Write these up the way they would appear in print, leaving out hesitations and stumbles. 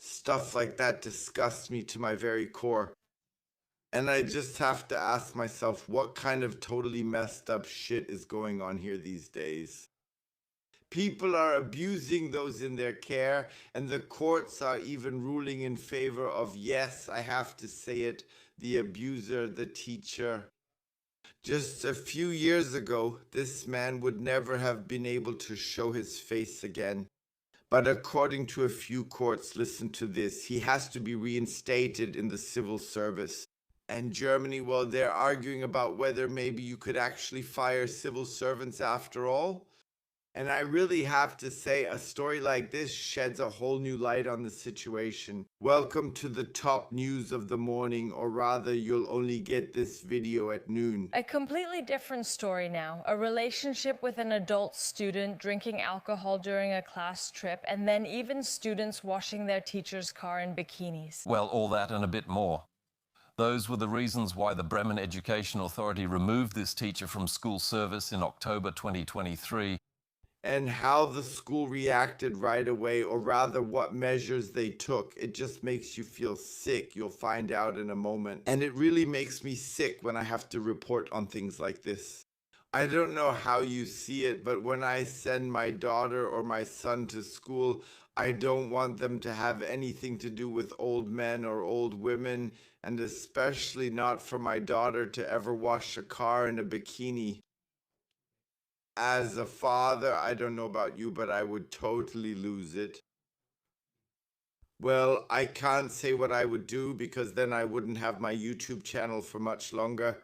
Stuff like that disgusts me to my very core. And I just have to ask myself, what kind of totally messed up shit is going on here these days? People are abusing those in their care, and the courts are even ruling in favor of, yes, I have to say it, the abuser, the teacher. Just a few years ago, this man would never have been able to show his face again. But according to a few courts, listen to this, he has to be reinstated in the civil service. And Germany, well, they're arguing about whether maybe you could actually fire civil servants after all. And I really have to say, a story like this sheds a whole new light on the situation. Welcome to the top news of the morning, or rather, you'll only get this video at noon. A completely different story now. A relationship with an adult student drinking alcohol during a class trip, and then even students washing their teacher's car in bikinis. Well, all that and a bit more. Those were the reasons why the Bremen Education Authority removed this teacher from school service in October 2023. And how the school reacted right away, or rather what measures they took. It just makes you feel sick. You'll find out in a moment. And it really makes me sick when I have to report on things like this. I don't know how you see it, but when I send my daughter or my son to school, I don't want them to have anything to do with old men or old women, and especially not for my daughter to ever wash a car in a bikini. As a father, I don't know about you, but I would totally lose it. Well, I can't say what I would do because then I wouldn't have my YouTube channel for much longer.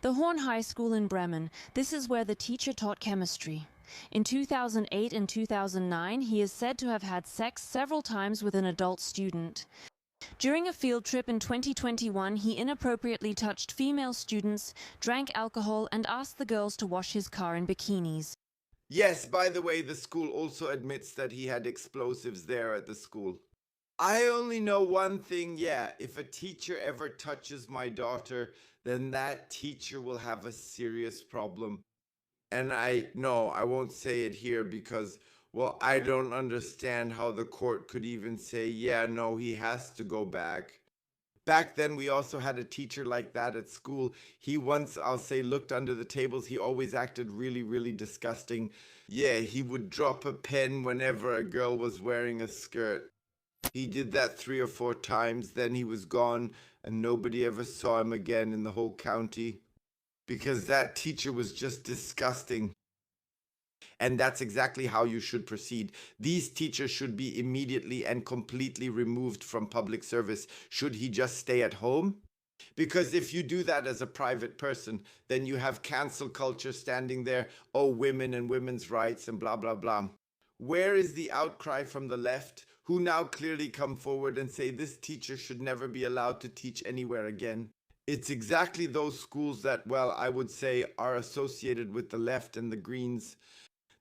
The Horn High School in Bremen, this is where the teacher taught chemistry. In 2008 and 2009, he is said to have had sex several times with an adult student. During a field trip in 2021, he inappropriately touched female students, drank alcohol, and asked the girls to wash his car in bikinis. Yes, by the way, the school also admits that he had explosives there at the school. I only know one thing, yeah, if a teacher ever touches my daughter, then that teacher will have a serious problem. And I won't say it here because, well, I don't understand how the court could even say, yeah, no, he has to go back. Back then, we also had a teacher like that at school. He once, I'll say, looked under the tables. He always acted really, really disgusting. Yeah, he would drop a pen whenever a girl was wearing a skirt. He did that 3 or 4 times, then he was gone, and nobody ever saw him again in the whole county. Because that teacher was just disgusting. And that's exactly how you should proceed. These teachers should be immediately and completely removed from public service. Should he just stay at home? Because if you do that as a private person, then you have cancel culture standing there, oh, women and women's rights and blah, blah, blah. Where is the outcry from the left, who now clearly come forward and say this teacher should never be allowed to teach anywhere again? It's exactly those schools that, well, I would say are associated with the left and the Greens.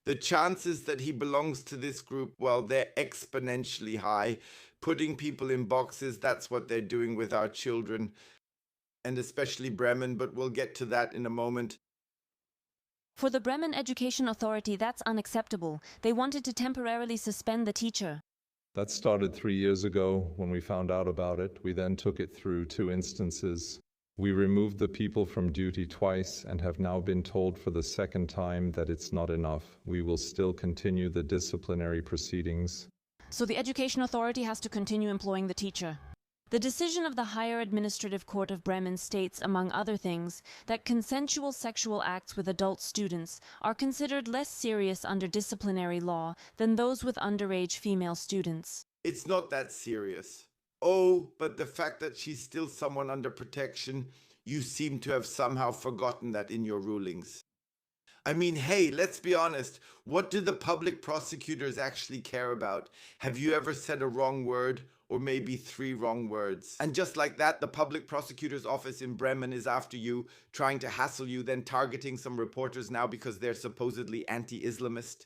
The chances that he belongs to this group, well, they're exponentially high. Putting people in boxes, that's what they're doing with our children, and especially Bremen, but we'll get to that in a moment. For the Bremen Education Authority, that's unacceptable. They wanted to temporarily suspend the teacher. That started 3 years ago when we found out about it. We then took it through 2 instances. We removed the people from duty twice and have now been told for the second time that it's not enough. We will still continue the disciplinary proceedings. So the Education Authority has to continue employing the teacher. The decision of the Higher Administrative Court of Bremen states, among other things, that consensual sexual acts with adult students are considered less serious under disciplinary law than those with underage female students. It's not that serious. Oh, but the fact that she's still someone under protection, you seem to have somehow forgotten that in your rulings. I mean, hey, let's be honest. What do the public prosecutors actually care about? Have you ever said a wrong word? Or maybe 3 wrong words. And just like that, the public prosecutor's office in Bremen is after you, trying to hassle you, then targeting some reporters now because they're supposedly anti-Islamist.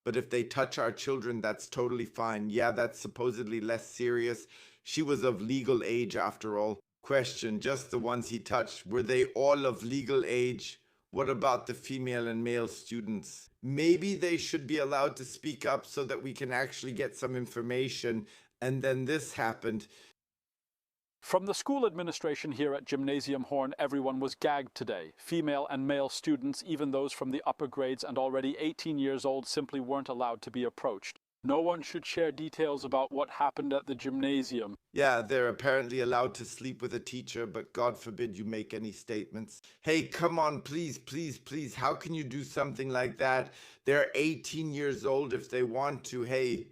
But if they touch our children, that's totally fine. Yeah, that's supposedly less serious. She was of legal age after all. Question, just the ones he touched, were they all of legal age? What about the female and male students? Maybe they should be allowed to speak up so that we can actually get some information. And then this happened. From the school administration here at Gymnasium Horn, everyone was gagged today. Female and male students, even those from the upper grades and already 18 years old, simply weren't allowed to be approached. No one should share details about what happened at the gymnasium. Yeah, they're apparently allowed to sleep with a teacher, but God forbid you make any statements. Hey, come on, please, please, please. How can you do something like that? They're 18 years old if they want to. Hey,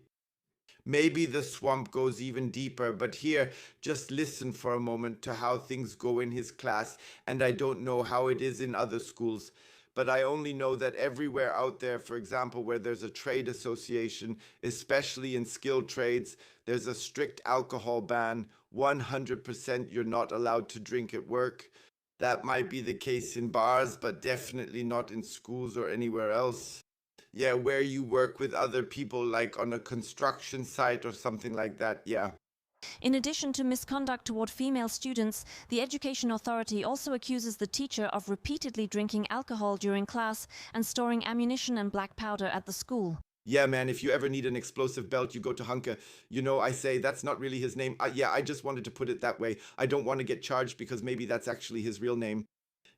maybe the swamp goes even deeper, but here, just listen for a moment to how things go in his class, and I don't know how it is in other schools. But I only know that everywhere out there, for example, where there's a trade association, especially in skilled trades, there's a strict alcohol ban. 100% you're not allowed to drink at work. That might be the case in bars, but definitely not in schools or anywhere else. Yeah, where you work with other people, like on a construction site or something like that, yeah. In addition to misconduct toward female students, the Education Authority also accuses the teacher of repeatedly drinking alcohol during class and storing ammunition and black powder at the school. Yeah, man, if you ever need an explosive belt, you go to Hunka. You know, I say that's not really his name. Yeah, I just wanted to put it that way. I don't want to get charged because maybe that's actually his real name.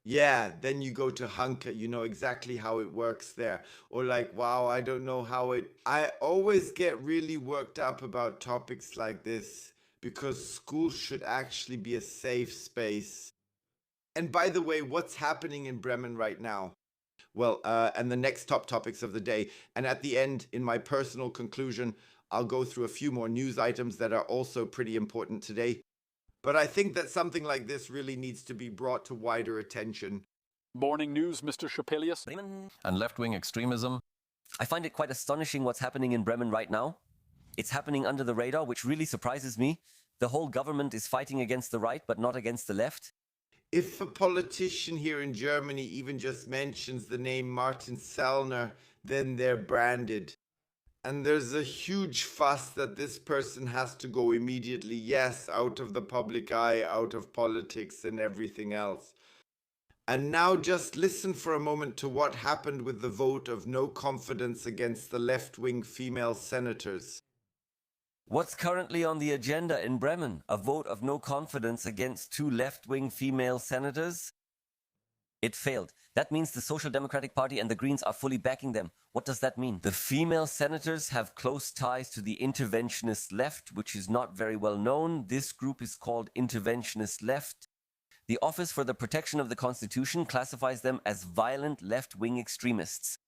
Yeah, then you go to Hunka, you know exactly how it works there. Or like, wow, I don't know how it... I always get really worked up about topics like this because school should actually be a safe space. And by the way, what's happening in Bremen right now? Well, and the next top topics of the day. And at the end, in my personal conclusion, I'll go through a few more news items that are also pretty important today. But I think that something like this really needs to be brought to wider attention. Morning news, Mr. Schapelius. And left-wing extremism. I find it quite astonishing what's happening in Bremen right now. It's happening under the radar, which really surprises me. The whole government is fighting against the right, but not against the left. If a politician here in Germany even just mentions the name Martin Sellner, then they're branded. And there's a huge fuss that this person has to go immediately, yes, out of the public eye, out of politics and everything else. And now just listen for a moment to what happened with the vote of no confidence against the left-wing female senators. What's currently on the agenda in Bremen? A vote of no confidence against 2 left-wing female senators? It failed. That means the Social Democratic Party and the Greens are fully backing them. What does that mean? The female senators have close ties to the interventionist left, which is not very well known. This group is called Interventionist Left. The Office for the Protection of the Constitution classifies them as violent left-wing extremists.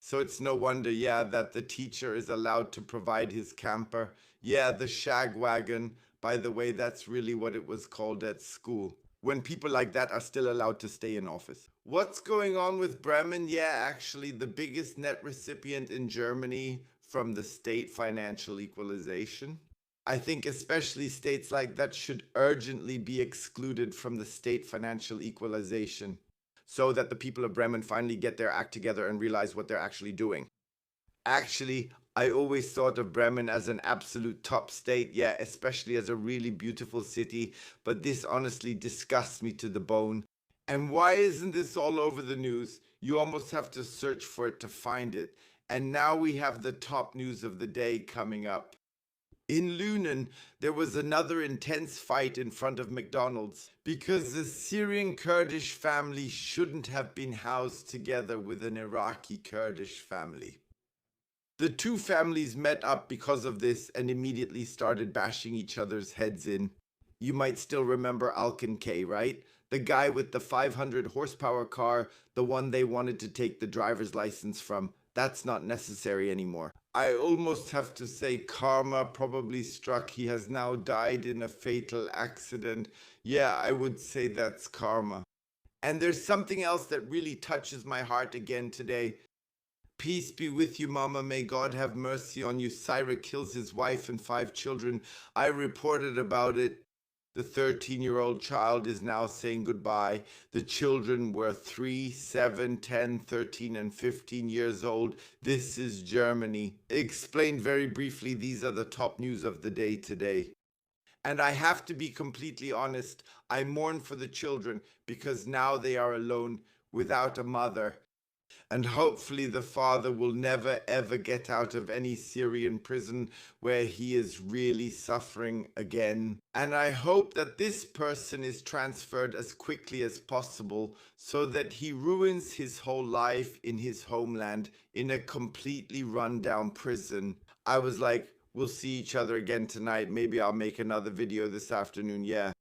So it's no wonder, yeah, that the teacher is allowed to provide his camper. Yeah, the shag wagon. By the way, that's really what it was called at school. When people like that are still allowed to stay in office. What's going on with Bremen? Yeah, actually the biggest net recipient in Germany from the state financial equalization. I think especially states like that should urgently be excluded from the state financial equalization so that the people of Bremen finally get their act together and realize what they're actually doing. Actually, I always thought of Bremen as an absolute top state, yeah, especially as a really beautiful city, but this honestly disgusts me to the bone. And why isn't this all over the news? You almost have to search for it to find it. And now we have the top news of the day coming up. In Lünen, there was another intense fight in front of McDonald's because the Syrian Kurdish family shouldn't have been housed together with an Iraqi Kurdish family. The two families met up because of this and immediately started bashing each other's heads in. You might still remember Alkin K, right? The guy with the 500 horsepower car, the one they wanted to take the driver's license from. That's not necessary anymore. I almost have to say karma probably struck. He has now died in a fatal accident. Yeah, I would say that's karma. And there's something else that really touches my heart again today. Peace be with you, Mama. May God have mercy on you. Syra kills his wife and 5 children. I reported about it. The 13-year-old child is now saying goodbye. The children were 3, 7, 10, 13, and 15 years old. This is Germany. Explained very briefly, these are the top news of the day today. And I have to be completely honest, I mourn for the children because now they are alone without a mother. And hopefully the father will never ever get out of any Syrian prison where he is really suffering again. And I hope that this person is transferred as quickly as possible so that he ruins his whole life in his homeland in a completely rundown prison. I was like, we'll see each other again tonight. Maybe I'll make another video this afternoon. Yeah.